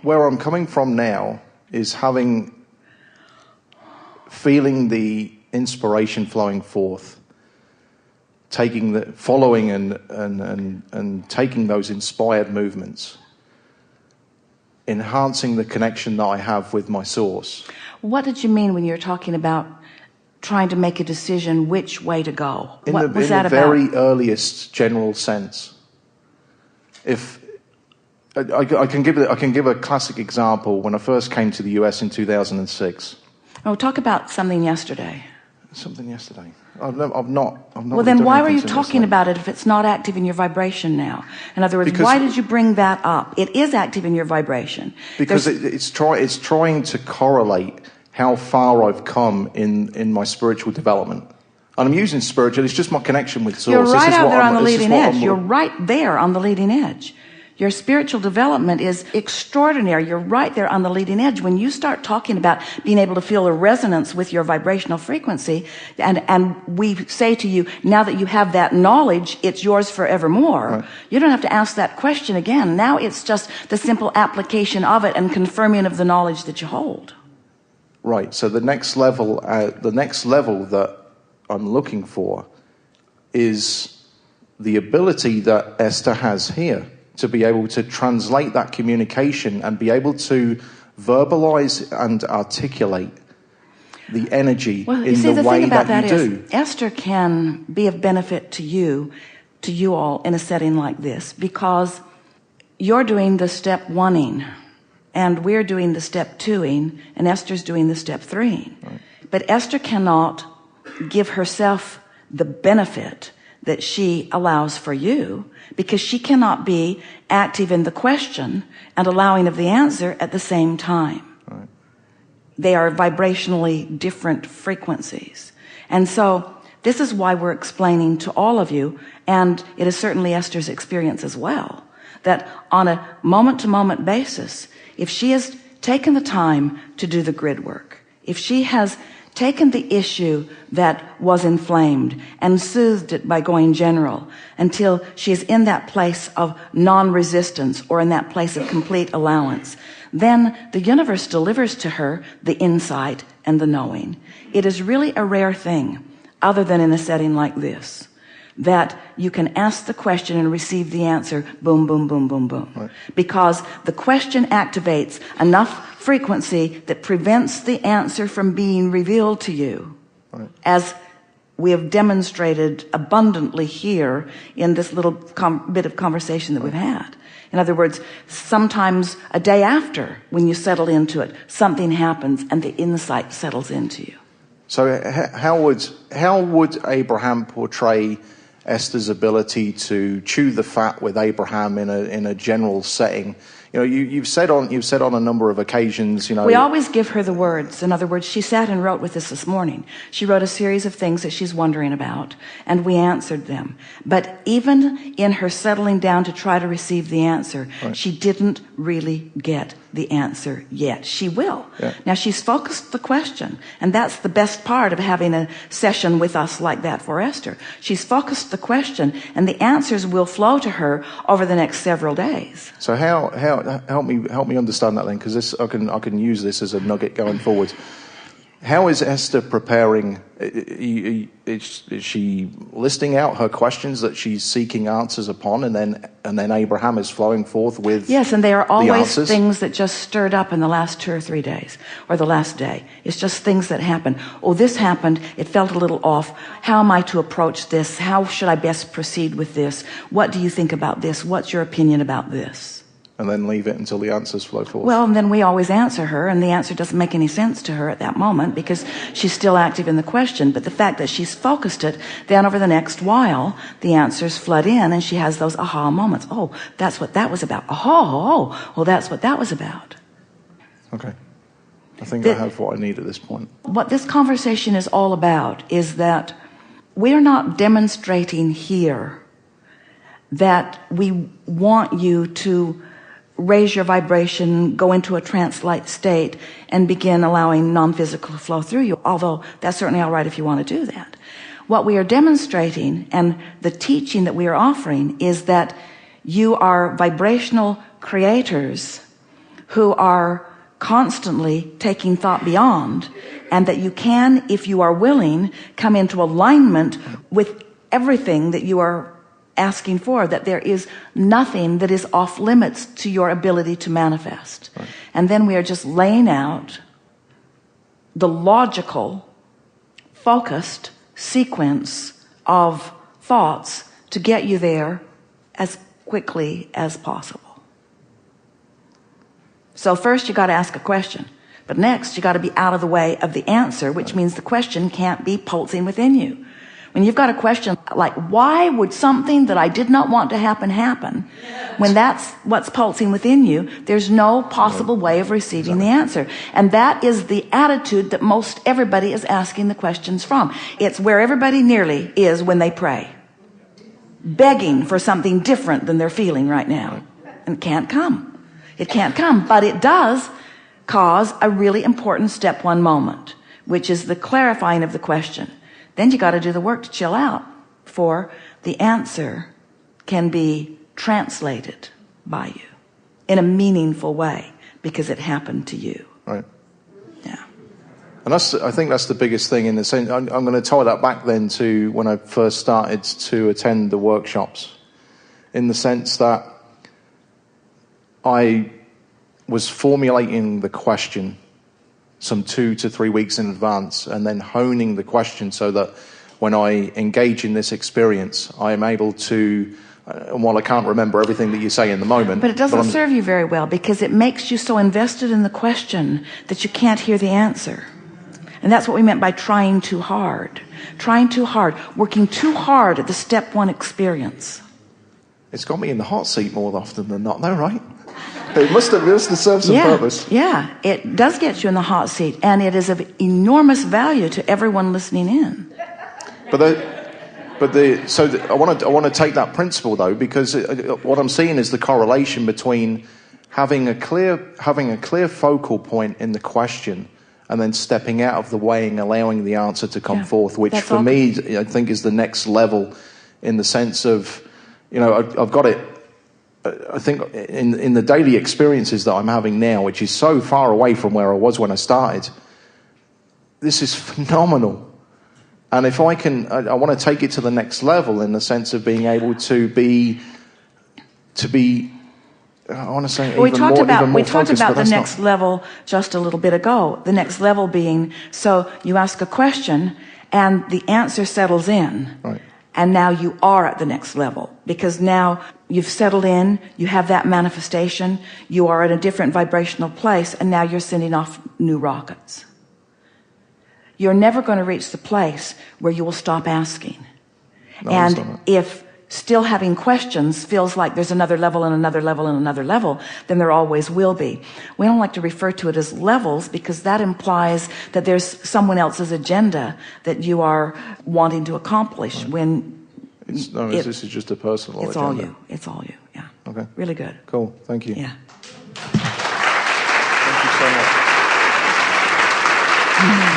where I'm coming from now is feeling the inspiration flowing forth, following and taking those inspired movements, enhancing the connection that I have with my source. What did you mean when you're talking about trying to make a decision which way to go? What was that about? In the very earliest general sense. If I can give a classic example. When I first came to the US in 2006. Oh, talk about something yesterday. Something yesterday. I've not. Well, then why were you talking about it if it's not active in your vibration now? In other words, why did you bring that up? It is active in your vibration. Because it's trying to correlate how far I've come in my spiritual development. And I'm using spiritual, it's just my connection with source. You're right out there on the leading edge. You're right there on the leading edge. Your spiritual development is extraordinary. You're right there on the leading edge. When you start talking about being able to feel a resonance with your vibrational frequency, and we say to you, now that you have that knowledge, it's yours forevermore. Right. You don't have to ask that question again. Now it's just the simple application of it and confirming of the knowledge that you hold. Right. So the next level that I'm looking for is the ability that Esther has here to be able to translate that communication and be able to verbalize and articulate the energy in the way that you do. Esther can be of benefit to you all in a setting like this, because you're doing the step 1-ing and we're doing the step 2-ing and Esther's doing the step 3-ing. Right. But Esther cannot give herself the benefit that she allows for you, because she cannot be active in the question and allowing of the answer at the same time. Right. They are vibrationally different frequencies. And so this is why we're explaining to all of you, and it is certainly Esther's experience as well, that on a moment-to-moment basis, if she has taken the time to do the grid work, if she has taken the issue that was inflamed and soothed it by going general until she is in that place of non-resistance or in that place of complete allowance, then the universe delivers to her the insight and the knowing. It is really a rare thing, other than in a setting like this, that you can ask the question and receive the answer, boom, boom, boom, boom, boom. Right. Because the question activates enough frequency that prevents the answer from being revealed to you. Right. As we have demonstrated abundantly here in this little bit of conversation that we've had. In other words, sometimes a day after, when you settle into it, something happens and the insight settles into you. So how would Abraham portray Esther's ability to chew the fat with Abraham in a general setting? You know, you've said on a number of occasions, we always give her the words. In other words, she sat and wrote with us this morning. She wrote a series of things that she's wondering about, and we answered them. But even in her settling down to try to receive the answer, right, she didn't really get the answer yet. She will. Yeah. Now she's focused the question, and that's the best part of having a session with us like that for Esther. She's focused the question, and the answers will flow to her over the next several days. So how help me understand that then, because I can use this as a nugget going forward. How is Esther preparing? Is she listing out her questions that she's seeking answers upon, and then Abraham is flowing forth with yes, and they are always the things that just stirred up in the last 2 or 3 days, or the last day. It's just things that happen. Oh, this happened. It felt a little off. How am I to approach this? How should I best proceed with this? What do you think about this? What's your opinion about this? And then leave it until the answers flow forth. Well, and then we always answer her, and the answer doesn't make any sense to her at that moment because she's still active in the question. But the fact that she's focused it, then over the next while, the answers flood in, and she has those aha moments. Oh, that's what that was about. Oh, well, that's what that was about. Okay. I think I have what I need at this point. What this conversation is all about is that we're not demonstrating here that we want you to raise your vibration, go into a trance-like state, and begin allowing non-physical to flow through you, although that's certainly all right if you want to do that. What we are demonstrating and the teaching that we are offering is that you are vibrational creators who are constantly taking thought beyond, and that you can, if you are willing, come into alignment with everything that you are asking for, that there is nothing that is off limits to your ability to manifest. Right. And then we are just laying out the logical, focused sequence of thoughts to get you there as quickly as possible. So first you got to ask a question, but next you got to be out of the way of the answer, which means the question can't be pulsing within you. When you've got a question like, why would something that I did not want to happen, when that's what's pulsing within you, there's no possible way of receiving the answer. And that is the attitude that most everybody is asking the questions from. It's where everybody nearly is when they pray, begging for something different than they're feeling right now. And it can't come. It can't come, but it does cause a really important step one moment, which is the clarifying of the question. Then you got to do the work to chill out, for the answer can be translated by you in a meaningful way because it happened to you. Right. Yeah. And I think that's the biggest thing in the sense. I'm going to tie that back then to when I first started to attend the workshops, in the sense that I was formulating the question some 2 to 3 weeks in advance, and then honing the question so that when I engage in this experience, I am able to, and while I can't remember everything that you say in the moment. But it doesn't serve you very well, because it makes you so invested in the question that you can't hear the answer. And that's what we meant by trying too hard. Trying too hard, working too hard at the step one experience. It's got me in the hot seat more often than not, though, right? It must have served some purpose. Yeah, it does get you in the hot seat, and it is of enormous value to everyone listening in. So I want to take that principle though, because what I'm seeing is the correlation between having a clear focal point in the question, and then stepping out of the way and allowing the answer to come forth, which for me I think is the next level, in the sense of, I've got it. I think in the daily experiences that I'm having now, which is so far away from where I was when I started, this is phenomenal. And if I can, I want to take it to the next level, in the sense of being able to be, I want to say, we even talked more about focused, the next level just a little bit ago. The next level being, so you ask a question and the answer settles in. Right. And now you are at the next level, because now you've settled in, you have that manifestation, you are in a different vibrational place, and now you're sending off new rockets. You're never going to reach the place where you will stop asking. No, and if still having questions feels like there's another level and another level and another level, then there always will be. We don't like to refer to it as levels, because that implies that there's someone else's agenda that you are wanting to accomplish, when this is just a personal agenda. All you. It's all you. Yeah. Okay. Really good. Cool. Thank you. Yeah. Thank you so much.